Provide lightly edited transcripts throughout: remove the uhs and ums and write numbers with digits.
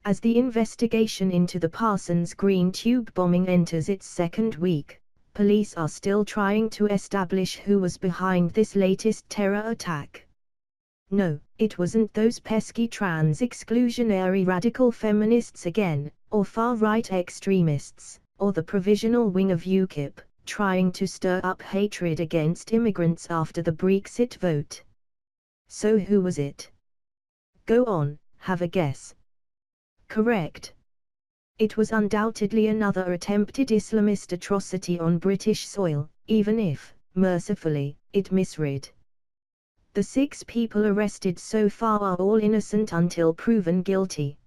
As the investigation into the Parsons Green tube bombing enters its second week, police are still trying to establish who was behind this latest terror attack. No, it wasn't those pesky trans-exclusionary radical feminists again, or far-right extremists, or the provisional wing of UKIP, trying to stir up hatred against immigrants after the Brexit vote. So who was it? Go on, have a guess. Correct. It was undoubtedly another attempted Islamist atrocity on British soil, even if, mercifully, it misread. The 6 people arrested so far are all innocent until proven guilty.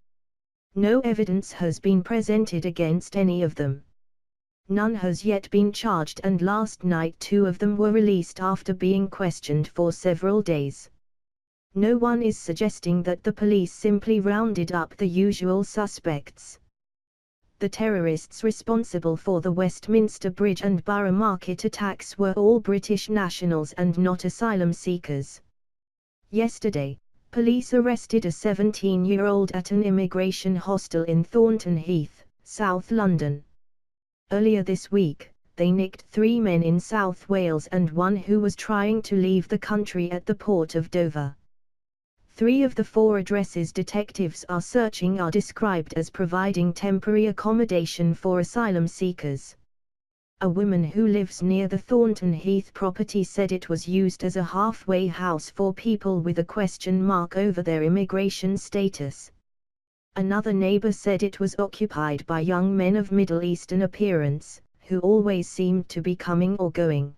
No evidence has been presented against any of them. None has yet been charged, and last night 2 of them were released after being questioned for several days. No one is suggesting that the police simply rounded up the usual suspects. The terrorists responsible for the Westminster Bridge and Borough Market attacks were all British nationals and not asylum seekers. Yesterday, police arrested a 17-year-old at an immigration hostel in Thornton Heath, South London. Earlier this week, they nicked 3 men in South Wales and 1 who was trying to leave the country at the port of Dover. 3 of the 4 addresses detectives are searching are described as providing temporary accommodation for asylum seekers. A woman who lives near the Thornton Heath property said it was used as a halfway house for people with a question mark over their immigration status. Another neighbor said it was occupied by young men of Middle Eastern appearance, who always seemed to be coming or going.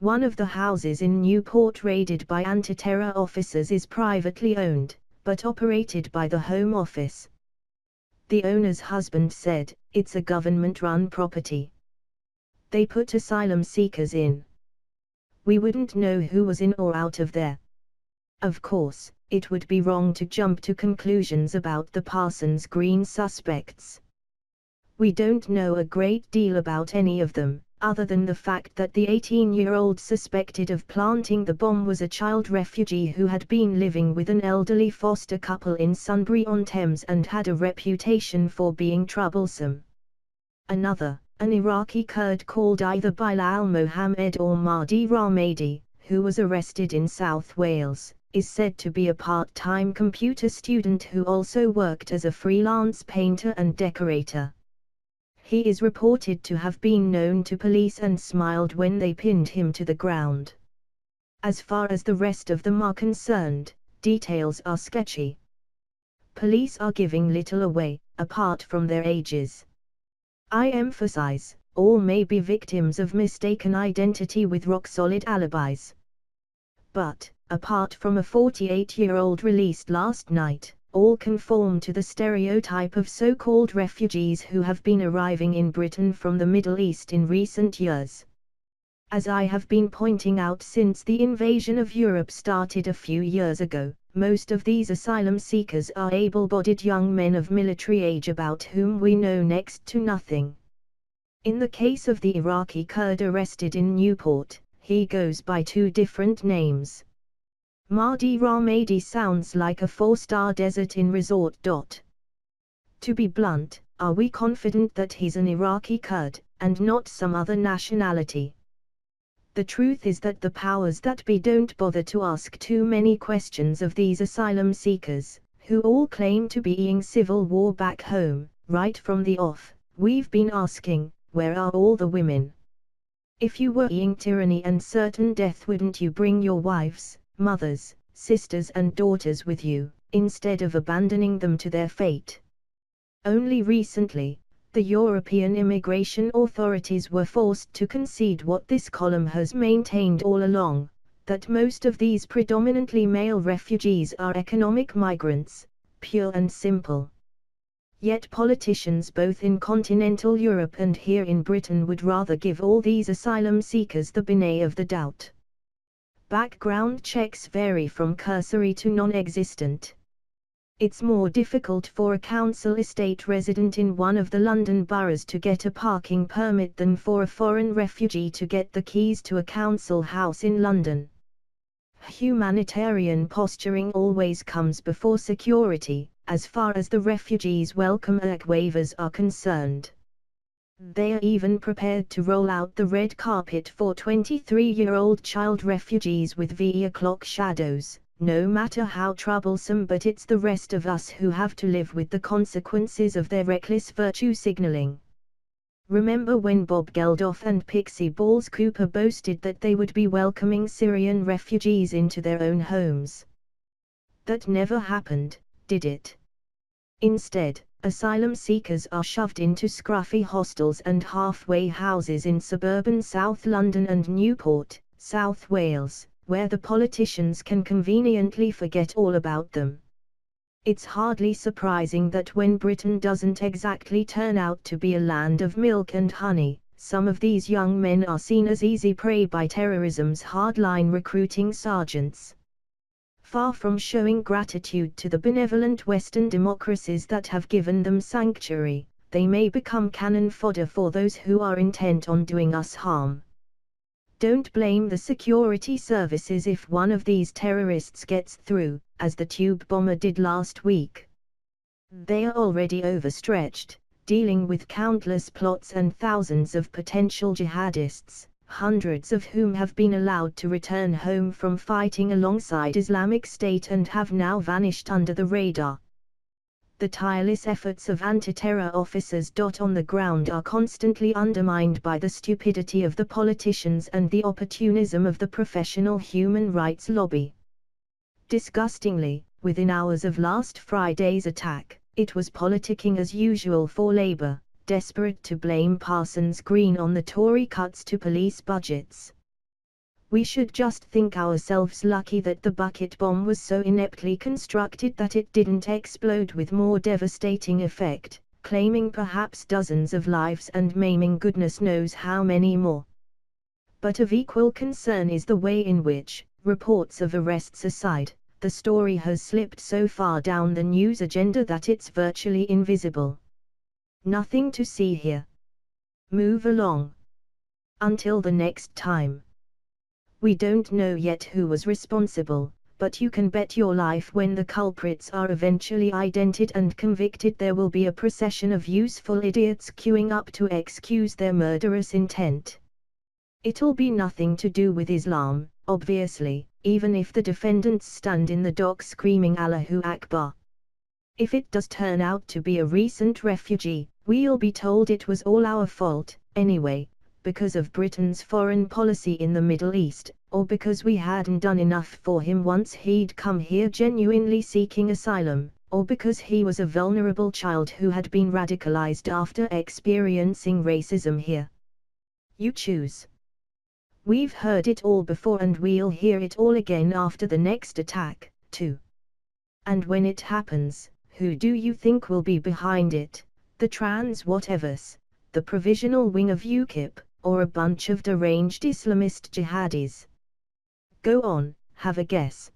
One of the houses in Newport raided by anti-terror officers is privately owned, but operated by the Home Office. The owner's husband said, "It's a government-run property. They put asylum seekers in. We wouldn't know who was in or out of there." Of course, it would be wrong to jump to conclusions about the Parsons Green suspects. We don't know a great deal about any of them, other than the fact that the 18-year-old suspected of planting the bomb was a child refugee who had been living with an elderly foster couple in Sunbury-on-Thames and had a reputation for being troublesome. Another, an Iraqi Kurd called either Bilal Mohammed or Mahdi Rahmadi, who was arrested in South Wales, is said to be a part-time computer student who also worked as a freelance painter and decorator. He is reported to have been known to police and smiled when they pinned him to the ground. As far as the rest of them are concerned, details are sketchy. Police are giving little away, apart from their ages. I emphasize, all may be victims of mistaken identity with rock-solid alibis. But, apart from a 48-year-old released last night, all conform to the stereotype of so-called refugees who have been arriving in Britain from the Middle East in recent years. As I have been pointing out since the invasion of Europe started a few years ago, most of these asylum seekers are able-bodied young men of military age about whom we know next to nothing. In the case of the Iraqi Kurd arrested in Newport, he goes by 2 different names. Mahdi Rahmadi sounds like a 4-star desert inn resort. To be blunt, are we confident that he's an Iraqi Kurd, and not some other nationality? The truth is that the powers that be don't bother to ask too many questions of these asylum seekers, who all claim to be in civil war back home. Right from the off, we've been asking, where are all the women? If you were in tyranny and certain death, wouldn't you bring your wives, mothers, sisters and daughters with you, instead of abandoning them to their fate? Only recently, the European immigration authorities were forced to concede what this column has maintained all along, that most of these predominantly male refugees are economic migrants, pure and simple. Yet politicians both in continental Europe and here in Britain would rather give all these asylum seekers the benefit of the doubt. Background checks vary from cursory to non-existent. It's more difficult for a council estate resident in one of the London boroughs to get a parking permit than for a foreign refugee to get the keys to a council house in London. Humanitarian posturing always comes before security, as far as the refugees' Welcome Act waivers are concerned. They are even prepared to roll out the red carpet for 23-year-old child refugees with V o'clock shadows, no matter how troublesome, but it's the rest of us who have to live with the consequences of their reckless virtue signaling. Remember when Bob Geldof and Pixie Balls Cooper boasted that they would be welcoming Syrian refugees into their own homes? That never happened, did it? Instead, asylum seekers are shoved into scruffy hostels and halfway houses in suburban South London and Newport, South Wales, where the politicians can conveniently forget all about them. It's hardly surprising that when Britain doesn't exactly turn out to be a land of milk and honey, some of these young men are seen as easy prey by terrorism's hardline recruiting sergeants. Far from showing gratitude to the benevolent Western democracies that have given them sanctuary, they may become cannon fodder for those who are intent on doing us harm. Don't blame the security services if one of these terrorists gets through, as the tube bomber did last week. They are already overstretched, dealing with countless plots and thousands of potential jihadists, hundreds of whom have been allowed to return home from fighting alongside Islamic State and have now vanished under the radar. The tireless efforts of anti-terror officers on the ground are constantly undermined by the stupidity of the politicians and the opportunism of the professional human rights lobby. Disgustingly, within hours of last Friday's attack, it was politicking as usual for Labour, desperate to blame Parsons Green on the Tory cuts to police budgets. We should just think ourselves lucky that the bucket bomb was so ineptly constructed that it didn't explode with more devastating effect, claiming perhaps dozens of lives and maiming goodness knows how many more. But of equal concern is the way in which, reports of arrests aside, the story has slipped so far down the news agenda that it's virtually invisible. Nothing to see here. Move along. Until the next time. We don't know yet who was responsible, but you can bet your life when the culprits are eventually identified and convicted there will be a procession of useful idiots queuing up to excuse their murderous intent. It'll be nothing to do with Islam, obviously, even if the defendants stand in the dock screaming Allahu Akbar. If it does turn out to be a recent refugee, we'll be told it was all our fault, anyway, because of Britain's foreign policy in the Middle East, or because we hadn't done enough for him once he'd come here genuinely seeking asylum, or because he was a vulnerable child who had been radicalized after experiencing racism here. You choose. We've heard it all before and we'll hear it all again after the next attack, too. And when it happens, who do you think will be behind it? The trans whatevers, the provisional wing of UKIP, or a bunch of deranged Islamist jihadis? Go on, have a guess.